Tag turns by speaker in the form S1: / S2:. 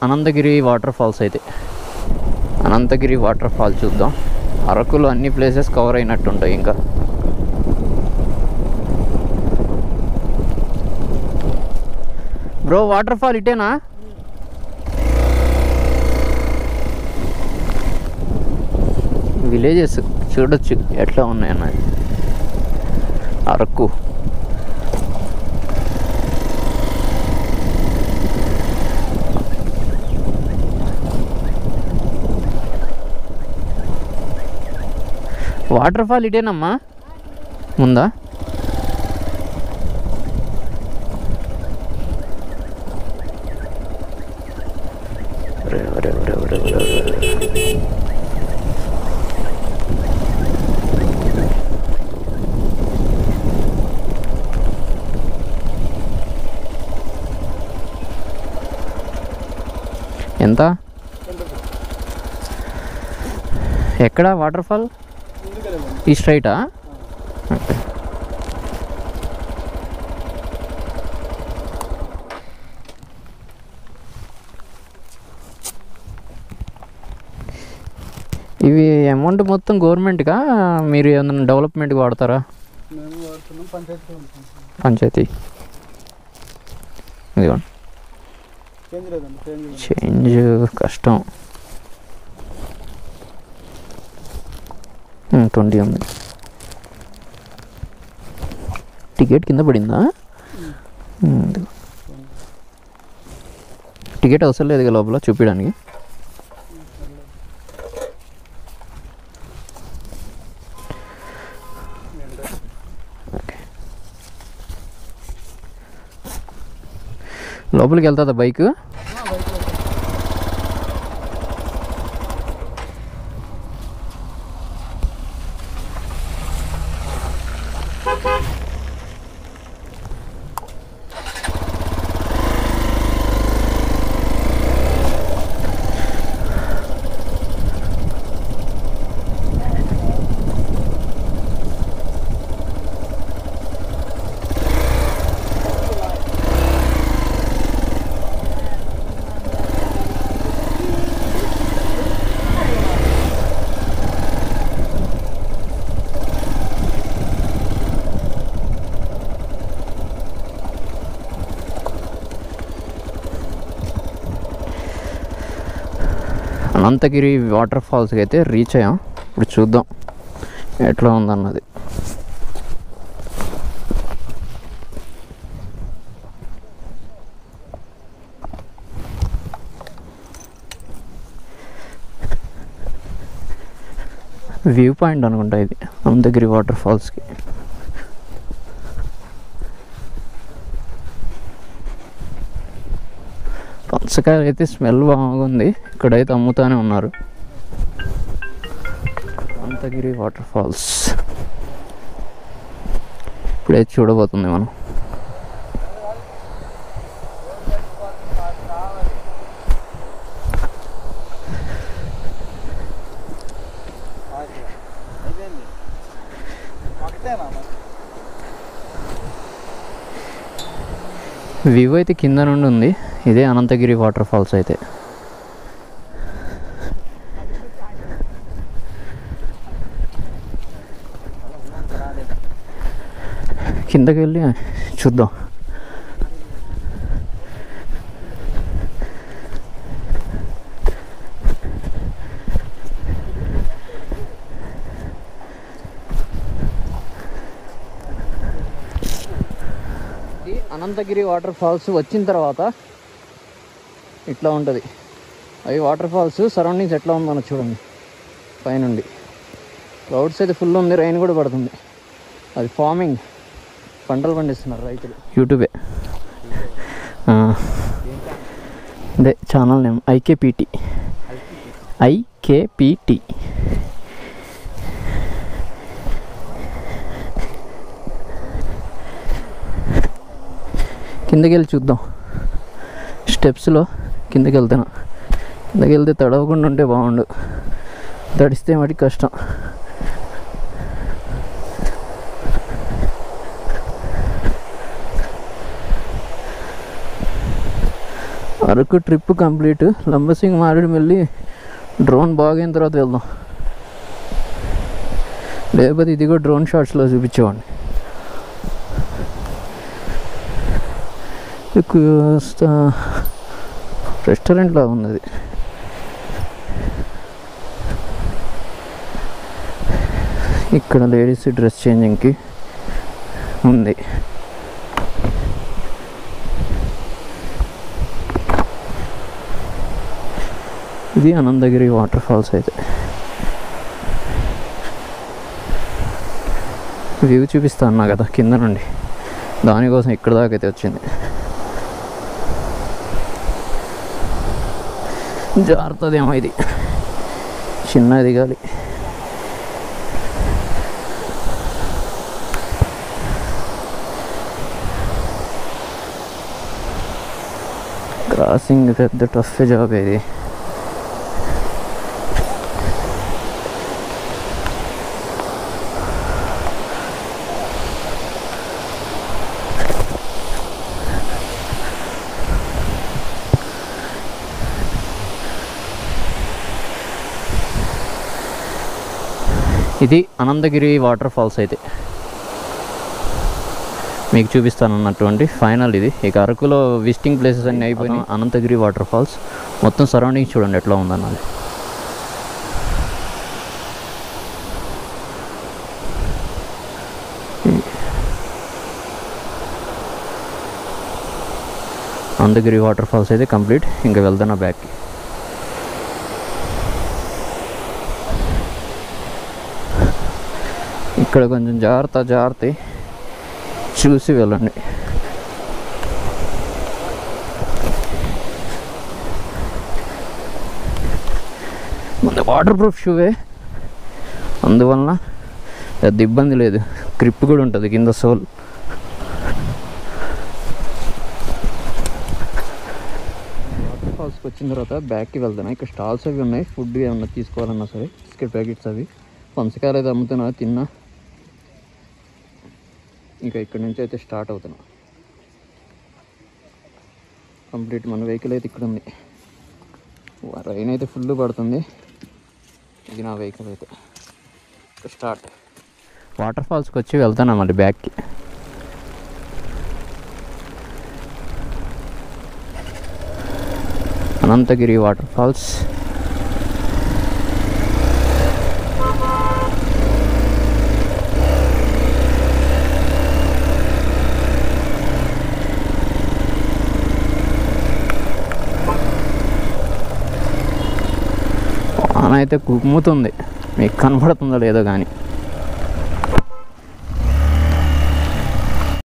S1: Anantagiri water falls అయితే Anantagiri water fall చూద్దాం. అరకులో అన్ని ప్లేసెస్ కవర్ అయినట్టుంటాయి. ఇంకా బ్రో వాటర్ ఫాల్ ఇటేనా? విలేజెస్ చూడొచ్చు ఎట్లా ఉన్నాయన్నది. అరకు వాటర్ ఫాల్ ఇటేనమ్మా ముందా? ఎంత? ఎక్కడ వాటర్ ఫాల్? ఈ స్ట్రైటా? ఓకే. ఇవి అమౌంట్ మొత్తం గవర్నమెంట్గా, మీరు ఏమన్నా డెవలప్మెంట్కి వాడతారా? పంచాయతీ ఇదిగోండి. చేంజ్ కష్టం. 20 ఉంది. టికెట్ కింద పడిందా? టికెట్ అవసరం లేదు లోపల చూపించడానికి. లోపలికి వెళ్తుందా బైక్? అనంతగిరి వాటర్ ఫాల్స్కి అయితే రీచ్ అయ్యాం. ఇప్పుడు చూద్దాం ఎట్లా ఉందన్నది. వ్యూ పాయింట్ అనుకుంటా ఇది అనంతగిరి వాటర్ ఫాల్స్కి. పనసకాయలు అయితే స్మెల్ బాగుంది. ఇక్కడైతే అమ్ముతానే ఉన్నారు. అనంతగిరి వాటర్ ఫాల్స్ ఇప్పుడైతే చూడబోతుంది మనం. వ్యూ అయితే కింద నుండి ఉంది. ఇదే అనంతగిరి వాటర్ ఫాల్స్ అయితే. కిందకి వెళ్ళి చూద్దాం. అనంతగిరి వాటర్ ఫాల్స్ వచ్చిన తర్వాత ఇట్లా ఉంటుంది. అవి వాటర్ ఫాల్స్ సరౌండింగ్స్ ఎట్లా ఉందో చూడండి. పైనుండి క్లౌడ్స్ అయితే ఫుల్ ఉంది. రైన్ కూడా పడుతుంది. అది ఫార్మింగ్, పంటలు పండిస్తున్నారు రైతులు. యూట్యూబే అదే ఛానల్ నేమ్ ఐకేపీటీ. కిందకి వెళ్ళి చూద్దాం. స్టెప్స్లో కిందకి వెళ్తాను. కిందకి వెళ్తే తడవకుండా ఉంటే బాగుండు. తడిస్తే మటుకు కష్టం. Araku trip complete. Lambasingi Maredumilli drone బాగైన తర్వాత వెళ్దాం, లేకపోతే ఇది కూడా డ్రోన్ షాట్స్లో చూపించేవాడిని. రెస్టారెంట్ లాగా ఉన్నది. ఇక్కడ లేడీస్ డ్రెస్ చేంజింగ్కి ఉంది. ఇది అనంతగిరి వాటర్ ఫాల్స్. అయితే వ్యూ చూపిస్తా అన్నా కదా కింద నుండి, దానికోసం ఇక్కడ దాకా అయితే వచ్చింది. జారుతుందేమో, ఇది చిన్న దిగాలి. క్రాసింగ్ పెద్ద టఫ్ జాబ్ ఇది. ఇది అనంతగిరి వాటర్ ఫాల్స్. అయితే మీకు చూపిస్తాను అన్నటువంటి ఫైనల్ ఇది. ఇక అరకులో విజిటింగ్ ప్లేసెస్ అన్నీ అయిపోయినాయి. అనంతగిరి వాటర్ ఫాల్స్ మొత్తం సరౌండింగ్స్ చూడండి ఎట్లా ఉందన్నది. అనంతగిరి వాటర్ ఫాల్స్ అయితే కంప్లీట్. ఇంకా వెళ్తాను బ్యాక్కి. ఇక్కడ కొంచెం జాగ్రత్త చూసి వెళ్ళండి. మన వాటర్ ప్రూఫ్ షూవే, అందువలన పెద్ద ఇబ్బంది లేదు. గ్రిప్ కూడా ఉంటుంది కింద సోల్. వాటర్ ఫాల్స్కి వచ్చిన తర్వాత బ్యాక్కి వెళ్తాను. ఇక్కడ స్టాల్స్ అవి ఉన్నాయి, ఫుడ్ ఏమన్నా తీసుకోవాలన్నా సరే, బిస్కెట్ ప్యాకెట్స్ అవి. పంచకాయలు అయితే అమ్ముతున్నా, తిన్నా. ఇంకా ఇక్కడ నుంచి అయితే స్టార్ట్ అవుతున్నా. కంప్లీట్ మన వెహికల్ అయితే ఇక్కడ ఉంది. రైన్ అయితే ఫుల్ పడుతుంది. ఇది నా వెహికల్ అయితే స్టార్ట్. వాటర్ ఫాల్స్కి వచ్చి వెళ్తాను మళ్ళీ బ్యాక్కి. Ananthagiri waterfalls. వాన అయితే కుమ్ముతుంది, మీకు కనపడుతుందో లేదో కానీ.